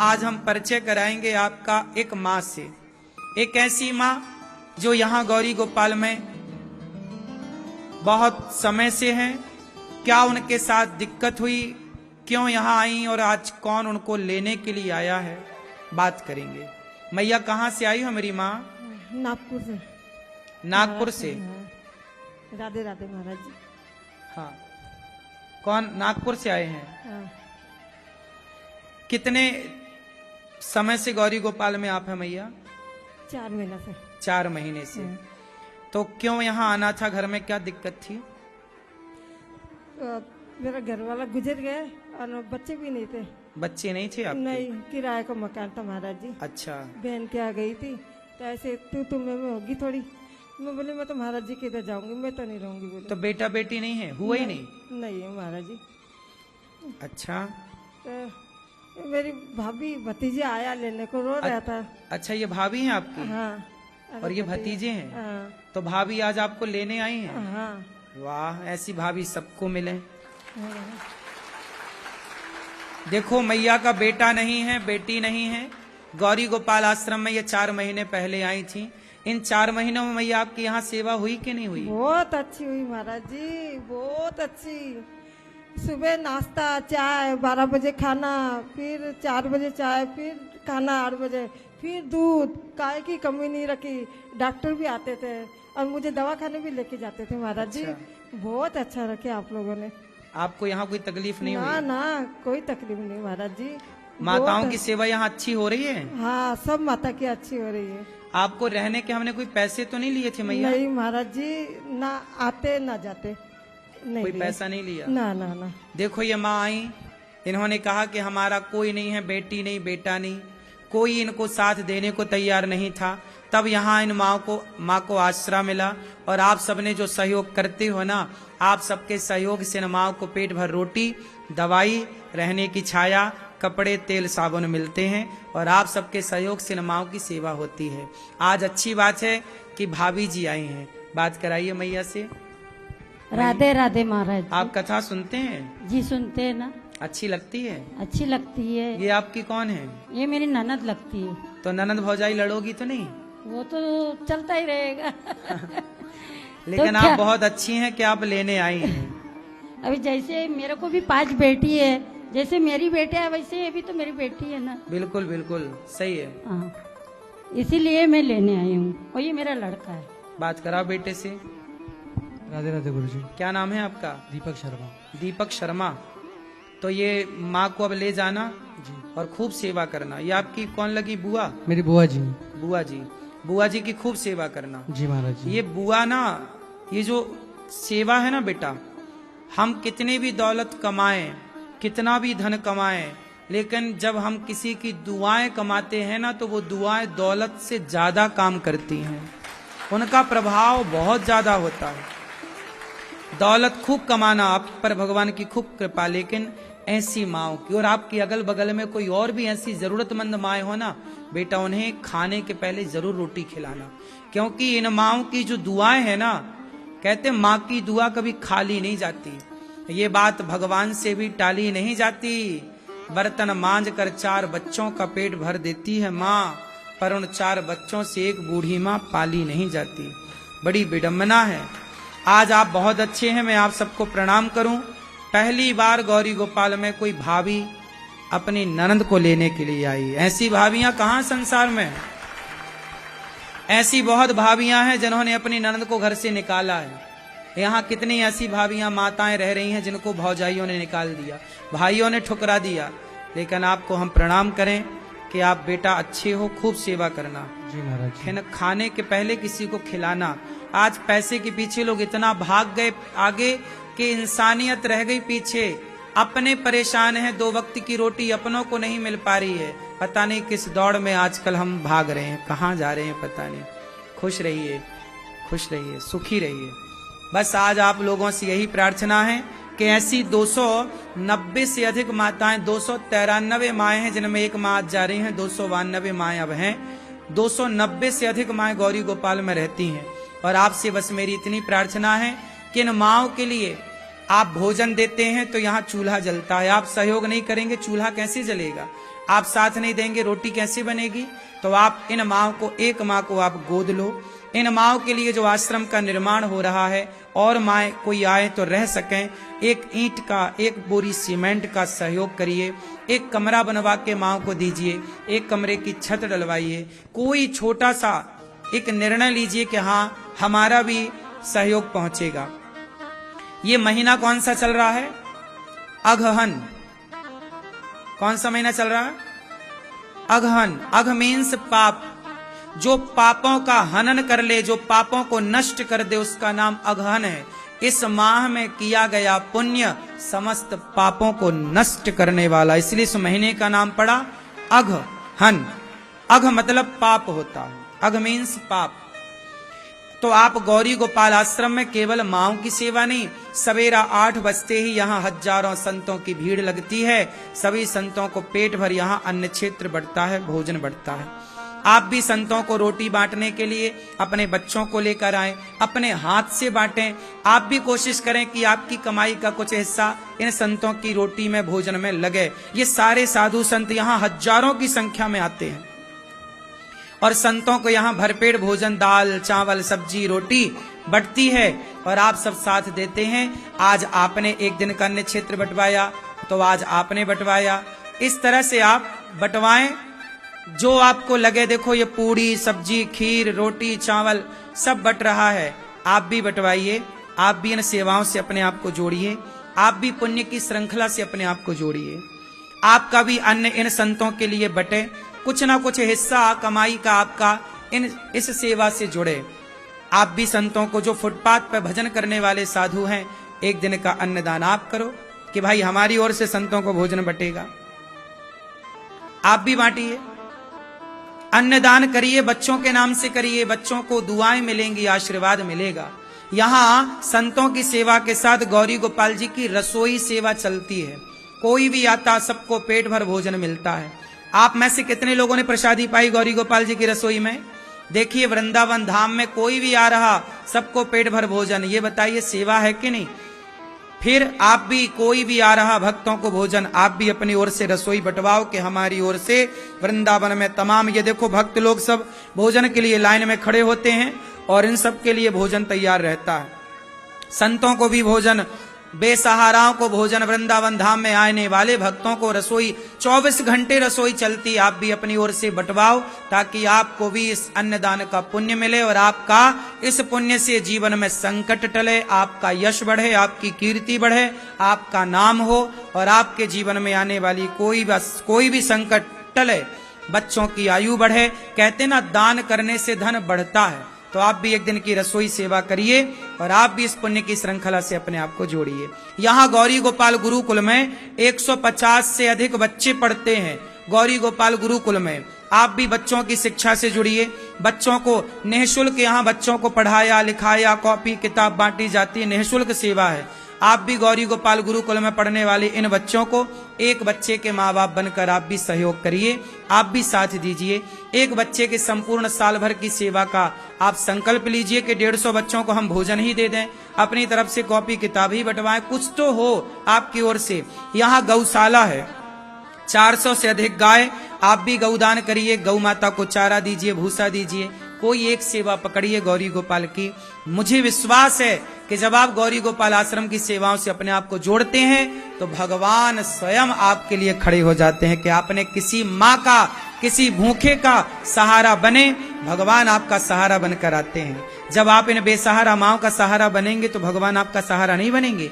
आज हम परिचय कराएंगे आपका एक माँ से, एक ऐसी माँ जो यहाँ गौरी गोपाल में बहुत समय से हैं। क्या उनके साथ दिक्कत हुई, क्यों यहाँ आई और आज कौन उनको लेने के लिए आया है, बात करेंगे। मैया कहाँ से आई हो मेरी माँ? नागपुर से। नागपुर से। राधे राधे महाराज जी। हाँ, कौन नागपुर से आए हैं? हाँ। कितने समय से गौरी गोपाल में आप हैं मैया? 4 महीना से। 4 महीने से। तो क्यों यहाँ आना था, घर में क्या दिक्कत थी? मेरा घर वाला गुजर गए और बच्चे भी नहीं थे। बच्चे नहीं थे आपके? नहीं, किराए का मकान था महाराज जी। अच्छा। बहन के आ गई थी तो ऐसे तू मैं होगी थोड़ी। मैं बोली मैं तो महाराज जी के इधर जाऊंगी, मैं तो नहीं रहूंगी। बोले तो बेटा बेटी नहीं है, हुआ ही नहीं? नहीं है महाराज जी। अच्छा। तो मेरी भाभी भतीजे आया लेने को, रो रहा था। अच्छा, ये भाभी हैं आपकी? हाँ। और ये भतीजे हैं? हाँ। तो भाभी आज आपको लेने आई हैं? हाँ। वाह, ऐसी भाभी सबको मिले। देखो, मैया का बेटा नहीं है, बेटी नहीं है। गौरी गोपाल आश्रम में ये 4 महीने पहले आई थी। इन 4 महीनों में मैया आपकी यहाँ सेवा हुई कि नहीं हुई? बहुत अच्छी हुई महाराज जी, बहुत अच्छी। सुबह नाश्ता, चाय, 12 बजे खाना, फिर 4 बजे चाय, फिर खाना 8 बजे, फिर दूध, काय की कमी नहीं रखी। डॉक्टर भी आते थे और मुझे दवाखाने भी लेके जाते थे महाराज जी। बहुत अच्छा रखे आप लोगों ने। आपको यहाँ कोई तकलीफ नहीं हुई? ना ना, कोई तकलीफ नहीं महाराज जी। माताओं की सेवा यहाँ अच्छी हो रही है? हाँ, सब माता की अच्छी हो रही है। आपको रहने के हमने कोई पैसे तो नहीं लिए थे मैया? नहीं महाराज जी, ना आते ना जाते, नहीं कोई लिए। पैसा नहीं लिया? ना ना ना। देखो, ये माँ आई, इन्होंने कहा कि हमारा कोई नहीं है, बेटी नहीं, बेटा नहीं, कोई इनको साथ देने को तैयार नहीं था। तब यहाँ इन माँ को आसरा मिला। और आप सबने जो सहयोग करते हो ना, आप सबके सहयोग से इन माँ को पेट भर रोटी, दवाई, रहने की छाया, कपड़े, तेल, साबुन मिलते हैं। और आप सबके सहयोग से इन माँ की सेवा होती है। आज अच्छी बात है कि भाभी जी आई हैं। बात कराइए मैया से। राधे राधे महाराज। आप कथा सुनते हैं? जी सुनते हैं ना। अच्छी लगती है? अच्छी लगती है। ये आपकी कौन है? ये मेरी ननद लगती है। तो ननद भौजाई लड़ोगी तो नहीं? वो तो चलता ही रहेगा। लेकिन तो आप बहुत अच्छी हैं कि आप लेने आई हैं। अभी जैसे मेरे को भी 5 बेटी है, जैसे मेरी बेटी है वैसे ये भी तो मेरी बेटी है ना। बिल्कुल बिल्कुल सही है। हाँ, इसीलिए मैं लेने आई हूँ। और ये मेरा लड़का है। बात कराओ बेटे से। राधे राधे गुरुजी। क्या नाम है आपका? दीपक शर्मा। दीपक शर्मा। तो ये माँ को अब ले जाना जी। और खूब सेवा करना। ये आपकी कौन लगी? बुआ? मेरी बुआ जी। बुआ जी। बुआ जी की खूब सेवा करना। जी महाराज जी। ये बुआ ना, ये जो सेवा है ना बेटा, हम कितने भी दौलत कमाएं, कितना भी धन कमाएं, लेकिन जब हम किसी की दुआएं कमाते हैं ना, तो वो दुआएं दौलत से ज्यादा काम करती हैं। उनका प्रभाव बहुत ज्यादा होता है। दौलत खूब कमाना आप पर भगवान की खूब कृपा, लेकिन ऐसी माओ की, और आपकी अगल बगल में कोई और भी ऐसी जरूरतमंद माएँ हो ना बेटा, उन्हें खाने के पहले जरूर रोटी खिलाना। क्योंकि इन माओं की जो दुआएं है ना, कहते माँ की दुआ कभी खाली नहीं जाती। ये बात भगवान से भी टाली नहीं जाती। बर्तन मांज कर 4 बच्चों का पेट भर देती है माँ, पर उन 4 बच्चों से एक बूढ़ी माँ पाली नहीं जाती। बड़ी विडम्बना है। आज आप बहुत अच्छे हैं, मैं आप सबको प्रणाम करूं। पहली बार गौरी गोपाल में कोई भाभी अपनी ननद को लेने के लिए आई। ऐसी भाभियां कहां संसार में? ऐसी बहुत भाभियां हैं जिन्होंने अपनी ननद को घर से निकाला है। यहाँ कितनी ऐसी भाभियां, माताएं रह रही हैं जिनको भौजाइयों ने निकाल दिया, भाइयों ने ठुकरा दिया। लेकिन आपको हम प्रणाम करें कि आप बेटा अच्छे हो, खूब सेवा करना। जी महाराज जी। है ना, खाने के पहले किसी को खिलाना। आज पैसे के पीछे लोग इतना भाग गए आगे कि इंसानियत रह गई पीछे। अपने परेशान हैं, 2 वक्त की रोटी अपनों को नहीं मिल पा रही है। पता नहीं किस दौड़ में आजकल हम भाग रहे हैं, कहाँ जा रहे हैं पता नहीं। खुश रहिए, खुश रहिए, सुखी रहिए। बस आज आप लोगों से यही प्रार्थना है कि ऐसी 290 से अधिक माताएं, 293 माएँ हैं जिनमें एक माँ आज जा रही हैं, 292 माएँ अब हैं। 290 से अधिक माएँ गौरी गोपाल में रहती हैं। और आपसे बस मेरी इतनी प्रार्थना है कि इन माओं के लिए आप भोजन देते हैं तो यहाँ चूल्हा जलता है। आप सहयोग नहीं करेंगे, चूल्हा कैसे जलेगा? आप साथ नहीं देंगे रोटी कैसे बनेगी? तो आप इन माँ को, एक माँ को आप गोद लो। इन माँओं के लिए जो आश्रम का निर्माण हो रहा है और माए कोई आए तो रह सकें, एक ईंट का, एक बोरी सीमेंट का सहयोग करिए। एक कमरा बनवा के माँओं को दीजिए, एक कमरे की छत डलवाइए। कोई छोटा सा एक निर्णय लीजिए कि हाँ हमारा भी सहयोग पहुंचेगा। ये महीना कौन सा चल रहा है? अगहन। कौन सा महीना चल रहा है? अगहन। अघ मीन्स पाप। जो पापों का हनन कर ले, जो पापों को नष्ट कर दे, उसका नाम अगहन है। इस माह में किया गया पुण्य समस्त पापों को नष्ट करने वाला, इसलिए इस महीने का नाम पड़ा अगहन। अघ मतलब पाप होता है, अघ मीन्स पाप। तो आप गौरी गोपाल आश्रम में केवल माँओं की सेवा नहीं, सवेरा 8 बजते ही यहाँ हजारों संतों की भीड़ लगती है। सभी संतों को पेट भर यहाँ अन्न क्षेत्र बढ़ता है, भोजन बढ़ता है। आप भी संतों को रोटी बांटने के लिए अपने बच्चों को लेकर आए, अपने हाथ से बांटें। आप भी कोशिश करें कि आपकी कमाई का कुछ हिस्सा इन संतों की रोटी में, भोजन में लगे। ये सारे साधु संत यहाँ हजारों की संख्या में आते हैं और संतों को यहाँ भरपेट भोजन, दाल चावल सब्जी रोटी बंटती है और आप सब साथ देते हैं। आज आपने एक दिन का अन्न क्षेत्र बंटवाया तो आज आपने बंटवाया। इस तरह से आप बंटवाएं जो आपको लगे। देखो ये पूड़ी सब्जी खीर रोटी चावल सब बट रहा है, आप भी बंटवाइए। आप भी इन सेवाओं से अपने आप को जोड़िए, आप भी पुण्य की श्रृंखला से अपने आप को जोड़िए। आपका भी अन्न इन संतों के लिए बटे, कुछ ना कुछ हिस्सा कमाई का आपका इस सेवा से जुड़े। आप भी संतों को, जो फुटपाथ पर भजन करने वाले साधु हैं, एक दिन का अन्नदान आप करो कि भाई हमारी ओर से संतों को भोजन बटेगा। आप भी बांटिए, अन्नदान करिए, बच्चों के नाम से करिए, बच्चों को दुआएं मिलेंगी, आशीर्वाद मिलेगा। यहाँ संतों की सेवा के साथ गौरी गोपाल जी की रसोई सेवा चलती है। कोई भी आता सबको पेट भर भोजन मिलता है। आप में से कितने लोगों ने प्रसादी पाई गौरी गोपाल जी की रसोई में? देखिए वृंदावन धाम में कोई भी आ रहा सबको पेट भर भोजन, ये बताइए सेवा है कि नहीं? फिर आप भी, कोई भी आ रहा भक्तों को भोजन, आप भी अपनी ओर से रसोई बंटवाओ कि हमारी ओर से वृंदावन में तमाम, ये देखो भक्त लोग सब भोजन के लिए लाइन में खड़े होते हैं और इन सब के लिए भोजन तैयार रहता है। संतों को भी भोजन, बेसहाराओं को भोजन, वृंदावन धाम में आने वाले भक्तों को रसोई, 24 घंटे रसोई चलती। आप भी अपनी ओर से बंटवाओ ताकि आपको भी इस अन्नदान का पुण्य मिले और आपका इस पुण्य से जीवन में संकट टले, आपका यश बढ़े, आपकी कीर्ति बढ़े, आपका नाम हो और आपके जीवन में आने वाली कोई भी संकट टले, बच्चों की आयु बढ़े। कहते ना दान करने से धन बढ़ता है। तो आप भी एक दिन की रसोई सेवा करिए और आप भी इस पुण्य की श्रृंखला से अपने आप को जोड़िए। यहाँ गौरी गोपाल गुरुकुल में 150 से अधिक बच्चे पढ़ते हैं। गौरी गोपाल गुरुकुल में आप भी बच्चों की शिक्षा से जुड़िए। बच्चों को निःशुल्क यहाँ बच्चों को पढ़ाया लिखाया, कॉपी किताब बांटी जाती है, निःशुल्क सेवा है। आप भी गौरी गोपाल गुरुकुल में पढ़ने वाले इन बच्चों को एक बच्चे के माँ बाप बनकर आप भी सहयोग करिए, आप भी साथ दीजिए। एक बच्चे के संपूर्ण साल भर की सेवा का आप संकल्प लीजिए कि 150 बच्चों को हम भोजन ही दे दें, अपनी तरफ से कॉपी किताब ही बंटवाएं, कुछ तो हो आपकी ओर से। यहाँ गौशाला है, 400 से अधिक गाय, आप भी गौदान करिए, गौ माता को चारा दीजिए, भूसा दीजिए। कोई एक सेवा पकड़िए गौरी गोपाल की। मुझे विश्वास है कि जब आप गौरी गोपाल आश्रम की सेवाओं से अपने आप को जोड़ते हैं तो भगवान स्वयं आपके लिए खड़े हो जाते हैं कि आपने किसी माँ का, किसी भूखे का सहारा बने, भगवान आपका सहारा बनकर आते हैं। जब आप इन बेसहारा माँओं का सहारा बनेंगे तो भगवान आपका सहारा नहीं बनेंगे।